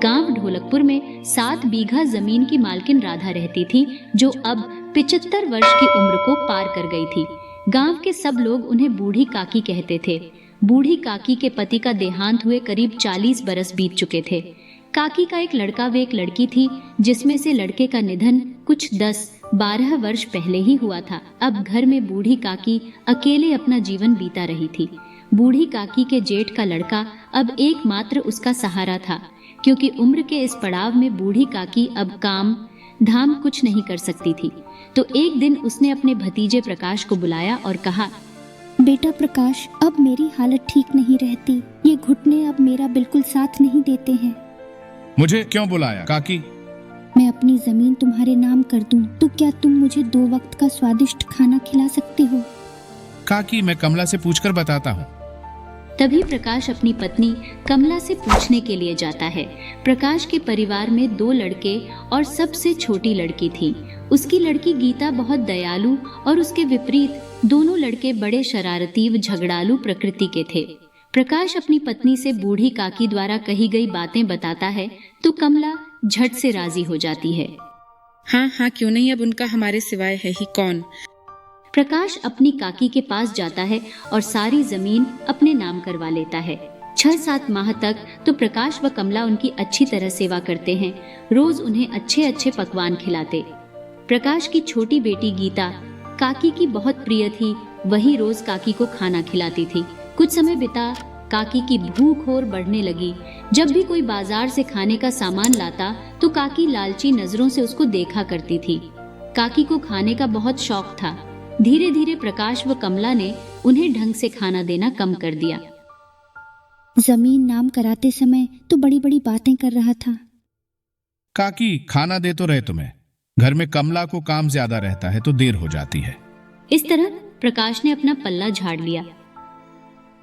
गांव ढोलकपुर में 7 बीघा जमीन की मालकिन राधा रहती थी, जो अब 75 वर्ष की उम्र को पार कर गई थी। गांव के सब लोग उन्हें बूढ़ी काकी कहते थे। बूढ़ी काकी के पति का देहांत हुए करीब 40 बरस बीत चुके थे। काकी का एक लड़का व एक लड़की थी, जिसमें से लड़के का निधन कुछ 10-12 वर्ष पहले ही हुआ था। अब घर में बूढ़ी काकी अकेले अपना जीवन बीता रही थी। बूढ़ी काकी के जेठ का लड़का अब एकमात्र उसका सहारा था, क्योंकि उम्र के इस पड़ाव में बूढ़ी काकी अब काम धाम कुछ नहीं कर सकती थी। तो एक दिन उसने अपने भतीजे प्रकाश को बुलाया और कहा, बेटा प्रकाश, अब मेरी हालत ठीक नहीं रहती। ये घुटने अब मेरा बिल्कुल साथ नहीं देते हैं। मुझे क्यों बुलाया काकी? मैं अपनी जमीन तुम्हारे नाम कर दूं तो क्या तुम मुझे 2 वक्त का स्वादिष्ट खाना खिला सकते हो? काकी, मैं कमला से पूछकर बताता हूँ। तभी प्रकाश अपनी पत्नी कमला से पूछने के लिए जाता है। प्रकाश के परिवार में 2 लड़के और सबसे छोटी लड़की थी। उसकी लड़की गीता बहुत दयालु और उसके विपरीत दोनों लड़के बड़े शरारती व झगड़ालू प्रकृति के थे। प्रकाश अपनी पत्नी से बूढ़ी काकी द्वारा कही गई बातें बताता है तो कमला झट से राजी हो जाती है। हाँ, क्यों नहीं, अब उनका हमारे सिवाय है ही कौन। प्रकाश अपनी काकी के पास जाता है और सारी जमीन अपने नाम करवा लेता है। 6-7 माह तक तो प्रकाश व कमला उनकी अच्छी तरह सेवा करते हैं। रोज उन्हें अच्छे अच्छे पकवान खिलाते। प्रकाश की छोटी बेटी गीता काकी की बहुत प्रिय थी। वही रोज काकी को खाना खिलाती थी। कुछ समय बिता काकी की भूख और बढ़ने लगी। जब भी कोई बाजार से खाने का सामान लाता तो काकी लालची नजरों से उसको देखा करती थी। काकी को खाने का बहुत शौक था। धीरे धीरे प्रकाश व कमला ने उन्हें ढंग से खाना देना कम कर दिया। जमीन नाम कराते समय तो बड़ी बड़ी बातें कर रहा था। काकी, खाना दे तो रहे तुम्हें। घर में कमला को काम ज्यादा रहता है तो देर हो जाती है। इस तरह प्रकाश ने अपना पल्ला झाड़ लिया।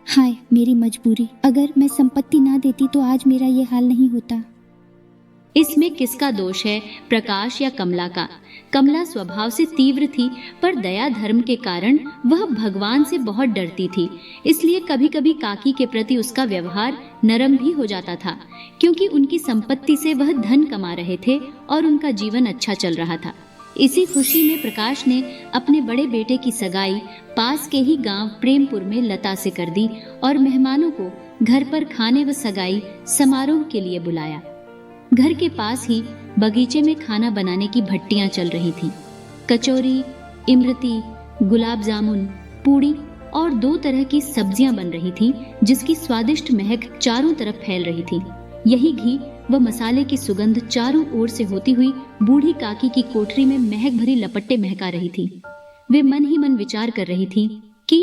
हाय मेरी मजबूरी, अगर मैं संपत्ति ना देती तो आज मेरा ये हाल नहीं होता। इसमें किसका दोष है, प्रकाश या कमला का? कमला स्वभाव से तीव्र थी, पर दया धर्म के कारण वह भगवान से बहुत डरती थी। इसलिए कभी कभी काकी के प्रति उसका व्यवहार नरम भी हो जाता था, क्योंकि उनकी संपत्ति से वह धन कमा रहे थे और उनका जीवन अच्छा चल रहा था। इसी खुशी में प्रकाश ने अपने बड़े बेटे की सगाई पास के ही गांव प्रेमपुर में लता से कर दी और मेहमानों को घर पर खाने व सगाई समारोह के लिए बुलाया। घर के पास ही बगीचे में खाना बनाने की भट्टियां चल रही थीं। कचौरी, इमरती, गुलाब जामुन, पूड़ी और 2 तरह की सब्जियां बन रही थीं, जिसकी स्वादिष्ट महक चारों तरफ फैल रही थी। यही घी व मसाले की सुगंध चारों ओर से होती हुई बूढ़ी काकी की कोठरी में महक भरी लपटें महका रही थी। वे मन ही मन विचार कर रही थी कि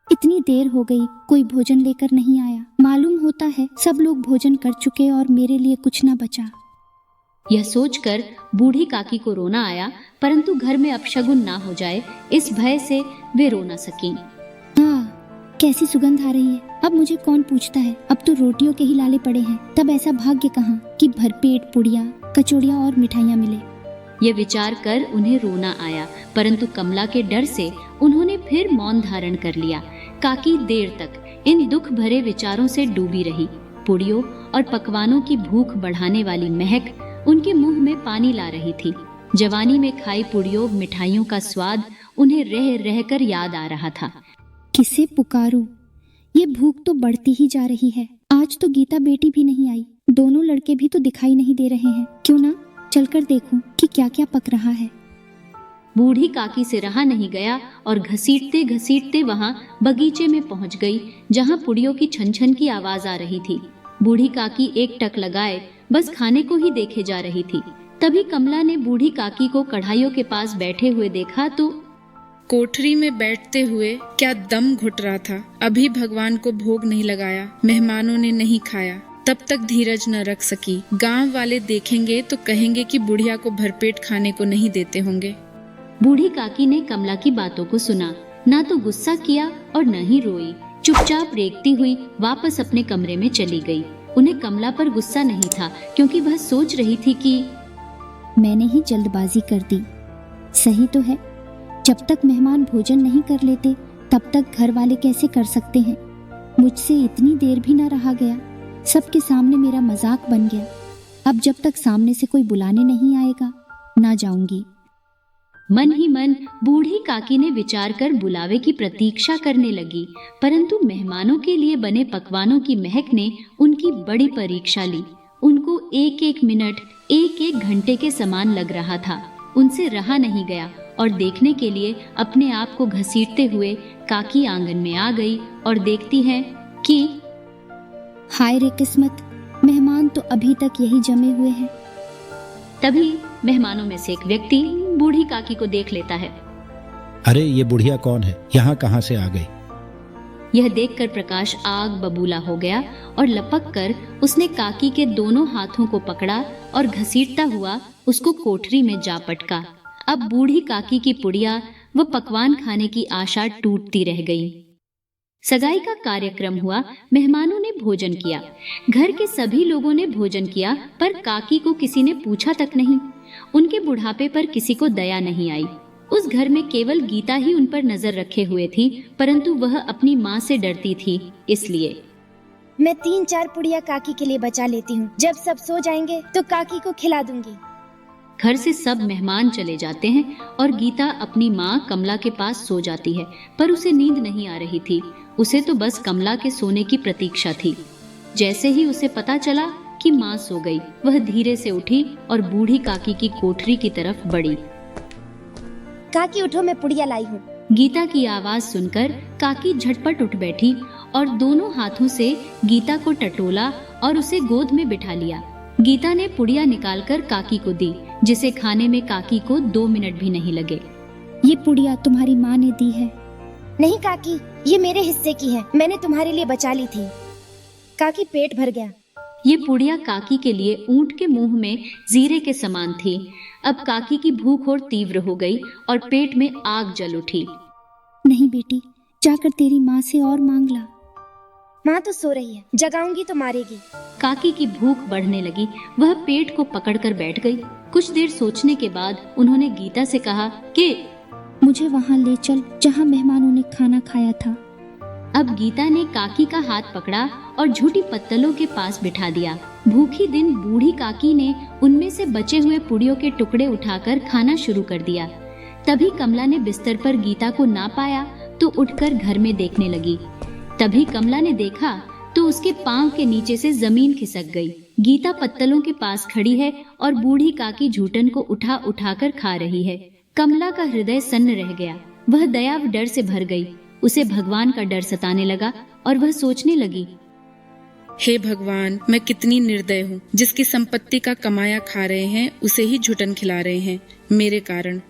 इतनी देर हो गई, कोई भोजन लेकर नहीं आया। मालूम होता है सब लोग भोजन कर चुके और मेरे लिए कुछ न बचा। यह सोचकर बूढ़ी काकी को रोना आया, परंतु घर में अपशगुन ना हो जाए इस भय से वे रो न सकीं। कैसी सुगंध आ रही है। अब मुझे कौन पूछता है, अब तो रोटियों के ही लाले पड़े हैं। तब ऐसा भाग्य कहाँ कि भरपेट पुड़िया, कचौड़ियाँ और मिठाइयाँ मिले। यह विचार कर उन्हें रोना आया, परंतु कमला के डर से उन्होंने फिर मौन धारण कर लिया। काकी देर तक इन दुख भरे विचारों से डूबी रही। पुड़ियों और पकवानों की भूख बढ़ाने वाली महक उनके मुंह में पानी ला रही थी। जवानी में खाई पुड़ियों मिठाइयों का स्वाद उन्हें रह रहकर याद आ रहा था। किसे पुकारूं? ये भूख तो बढ़ती ही जा रही है। आज तो गीता बेटी भी नहीं आई। दोनों लड़के भी तो दिखाई नहीं दे रहे हैं। क्यों ना चलकर देखूं कि क्या क्या पक रहा है। बूढ़ी काकी से रहा नहीं गया और घसीटते घसीटते वहां बगीचे में पहुंच गई, जहां पुड़ियों की छन छन की आवाज आ रही थी। बूढ़ी काकी एक टक लगाए बस खाने को ही देखे जा रही थी। तभी कमला ने बूढ़ी काकी को कढ़ाइयों के पास बैठे हुए देखा तो कोठरी में बैठते हुए क्या दम घुट रहा था। अभी भगवान को भोग नहीं लगाया, मेहमानों ने नहीं खाया, तब तक धीरज न रख सकी। गांव वाले देखेंगे तो कहेंगे कि बुढ़िया को भरपेट खाने को नहीं देते होंगे। बूढ़ी काकी ने कमला की बातों को सुना, ना तो गुस्सा किया और न ही रोई। चुपचाप रेंगती हुई वापस अपने कमरे में चली गई। उन्हें कमला पर गुस्सा नहीं था, क्योंकि वह सोच रही थी कि मैंने ही जल्दबाजी कर दी। सही तो है, जब तक मेहमान भोजन नहीं कर लेते तब तक घर वाले कैसे कर सकते हैं। मुझसे इतनी देर भी ना रहा गया। सबके सामने मेरा मजाक बन गया। अब जब तक सामने से कोई बुलाने नहीं आएगा, ना जाऊंगी। मन ही मन बूढ़ी काकी ने विचार कर बुलावे की प्रतीक्षा करने लगी, परंतु मेहमानों के लिए बने पकवानों की महक ने उनकी बड़ी परीक्षा ली। उनको एक एक मिनट, एक एक घंटे के समान लग रहा था। उनसे रहा नहीं गया और देखने के लिए अपने आप को घसीटते हुए काकी आंगन में आ गई और देखती है कि हाय रे किस्मत, मेहमान तो अभी तक यही जमे हुए हैं। तभी मेहमानों में से एक व्यक्ति बूढ़ी काकी को देख लेता है। अरे ये बुढ़िया कौन है, यहाँ कहाँ से आ गई? यह देखकर प्रकाश आग बबूला हो गया और लपक कर उसने काकी के दोनों हाथों को पकड़ा और घसीटता हुआ उसको कोठरी में जा पटका। अब बूढ़ी काकी की पुड़िया व पकवान खाने की आशा टूटती रह गई। सगाई का कार्यक्रम हुआ। मेहमानों ने भोजन किया। घर के सभी लोगों ने भोजन किया, पर काकी को किसी ने पूछा तक नहीं। उनके बुढ़ापे पर किसी को दया नहीं आई। उस घर में केवल गीता ही उन पर नजर रखे हुए थी, परंतु वह अपनी माँ से डरती थी। इसलिए मैं 3-4 पुड़िया काकी के लिए बचा लेती हूँ। जब सब सो जाएंगे तो काकी को खिला दूंगी। घर से सब मेहमान चले जाते हैं और गीता अपनी माँ कमला के पास सो जाती है, पर उसे नींद नहीं आ रही थी। उसे तो बस कमला के सोने की प्रतीक्षा थी। जैसे ही उसे पता चला कि माँ सो गई, वह धीरे से उठी और बूढ़ी काकी की कोठरी की तरफ बढ़ी। काकी उठो, मैं पुड़िया लाई हूँ। गीता की आवाज सुनकर काकी झटपट उठ बैठी और दोनों हाथों से गीता को टटोला और उसे गोद में बिठा लिया। गीता ने पुड़िया निकालकर काकी को दी, जिसे खाने में काकी को 2 मिनट भी नहीं लगे। ये पुड़िया तुम्हारी माँ ने दी है। नहीं काकी, ये मेरे हिस्से की है। मैंने तुम्हारे लिए बचा ली थी। काकी पेट भर गया। ये पुड़िया काकी के लिए ऊंट के मुंह में जीरे के समान थी। अब काकी की भूख और तीव्र हो गई और पेट में आग जल उठी। नहीं बेटी, जाकर तेरी माँ से और मांग ला। माँ तो सो रही है, जगाऊंगी तो मारेगी। काकी की भूख बढ़ने लगी। वह पेट को पकड़कर बैठ गई। कुछ देर सोचने के बाद उन्होंने गीता से कहा कि मुझे वहाँ ले चल जहाँ मेहमानों ने खाना खाया था। अब गीता ने काकी का हाथ पकड़ा और झूठी पत्तलों के पास बिठा दिया। भूखी दिन बूढ़ी काकी ने उनमें से बचे हुए पुड़ियों के टुकड़े उठाकर खाना शुरू कर दिया। तभी कमला ने बिस्तर पर गीता को ना पाया तो उठकर घर में देखने लगी। तभी कमला ने देखा तो उसके पांव के नीचे से जमीन खिसक गई। गीता पत्तलों के पास खड़ी है और बूढ़ी काकी झूठन को उठा उठाकर खा रही है। कमला का हृदय सन्न रह गया। वह दया व डर से भर गई। उसे भगवान का डर सताने लगा और वह सोचने लगी, हे भगवान, मैं कितनी निर्दय हूँ। जिसकी संपत्ति का कमाया खा रहे हैं उसे ही झुटन खिला रहे हैं मेरे कारण।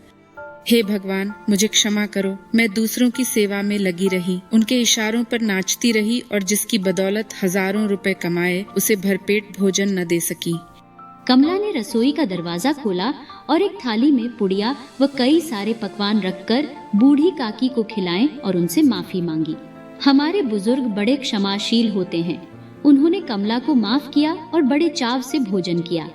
हे भगवान, मुझे क्षमा करो। मैं दूसरों की सेवा में लगी रही, उनके इशारों पर नाचती रही और जिसकी बदौलत हजारों रुपए कमाए उसे भरपेट भोजन न दे सकी। कमला ने रसोई का दरवाजा खोला और एक थाली में पुड़िया व कई सारे पकवान रखकर बूढ़ी काकी को खिलाएं और उनसे माफी मांगी। हमारे बुजुर्ग बड़े क्षमाशील होते हैं। उन्होंने कमला को माफ किया और बड़े चाव से भोजन किया।